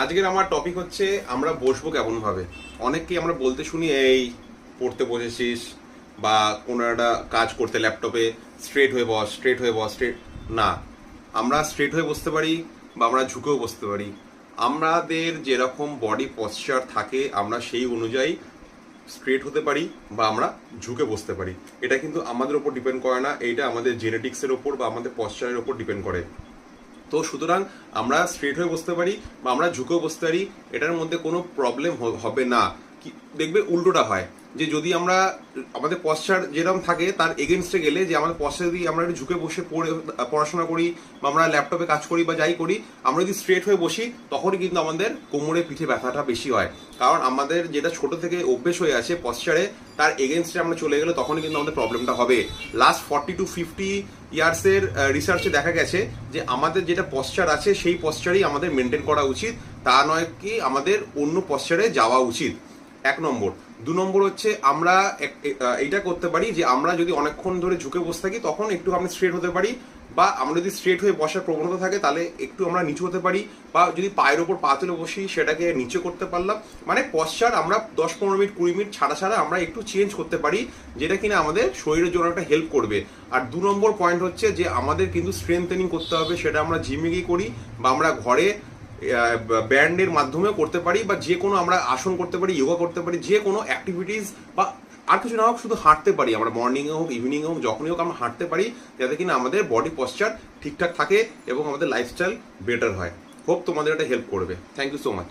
আজকের আমার টপিক হচ্ছে আমরা বসবো কেমন ভাবে। অনেককেই আমরা বলতে শুনি, এই পড়তে বসেছিস বা কোনো একটা কাজ করতে ল্যাপটপে স্ট্রেট হয়ে বস, স্ট্রেট হয়ে বস, স্ট্রেট না। আমরা স্ট্রেট হয়ে বসতে পারি বা আমরা ঝুঁকেও বসতে পারি। আমাদের যেরকম বডি পশ্চার থাকে আমরা সেই অনুযায়ী স্ট্রেট হতে পারি বা আমরা ঝুঁকে বসতে পারি। এটা কিন্তু আমাদের ওপর ডিপেন্ড করে না, এইটা আমাদের জেনেটিক্সের ওপর বা আমাদের পশ্চারের ওপর ডিপেন্ড করে। তো সুতরাং আমরা স্ট্রেট হয়ে বসতে পারি বা আমরা ঝুঁকেও বসতে পারি, এটার মধ্যে কোনো প্রবলেম হবে না। কি দেখবে উল্টোটা হয়, যে যদি আমরা আমাদের পশ্চার যেরকম থাকে তার এগেনস্টে গেলে, যে আমাদের পশ্চার যদি আমরা একটু ঝুঁকে বসে পড়াশোনা করি বা আমরা ল্যাপটপে কাজ করি বা যাই করি, আমরা যদি স্ট্রেট হয়ে বসি তখনই কিন্তু আমাদের কোমরে পিঠে ব্যথাটা বেশি হয়। কারণ আমাদের যেটা ছোট থেকে অভ্যেস হয়ে আছে পশ্চারে, তার এগেনস্টে আমরা চলে গেলে তখনই কিন্তু আমাদের প্রবলেমটা হবে। লাস্ট 40 to 50 ইয়ার্সের রিসার্চে দেখা গেছে যে আমাদের যেটা পশ্চার আছে সেই পশ্চারেই আমাদের মেনটেন করা উচিত, তা নয় কি আমাদের অন্য পশ্চারে যাওয়া উচিত। 1 নম্বর। 2 নম্বর হচ্ছে আমরা এইটা করতে পারি যে আমরা যদি অনেকক্ষণ ধরে ঝুঁকে বসে থাকি তখন একটু আমরা স্ট্রেট হতে পারি, বা আমরা যদি স্ট্রেট হয়ে বসার প্রবণতা থাকে তাহলে একটু আমরা নিচু হতে পারি, বা যদি পায়ের ওপর পা তুলে বসি সেটাকে নিচে করতে পারলাম। মানে পশ্চার আমরা 10-15 মিনিট 20 মিনিট ছাড়া ছাড়া আমরা একটু চেঞ্জ করতে পারি, যেটা কিনা আমাদের শরীরের জন্য একটা হেল্প করবে। আর 2 নম্বর পয়েন্ট হচ্ছে যে আমাদের কিন্তু স্ট্রেংথেনিং করতে হবে, সেটা আমরা জিমে গিয়ে করি বা আমরা ঘরে ব্যান্ডের মাধ্যমেও করতে পারি, বা যে কোনো আমরা আসন করতে পারি, যোগা করতে পারি, যে কোনো অ্যাক্টিভিটিস, বা আর কিছু না হোক শুধু হাঁটতে পারি আমরা, মর্নিংয়ে হোক ইভিনিংয়ে হোক যখনই হোক আমরা হাঁটতে পারি, যাতে কিনা আমাদের বডি পশ্চার ঠিকঠাক থাকে এবং আমাদের লাইফস্টাইল বেটার হয়। হোপ তোমাদের এটা হেল্প করবে। Thank you so much.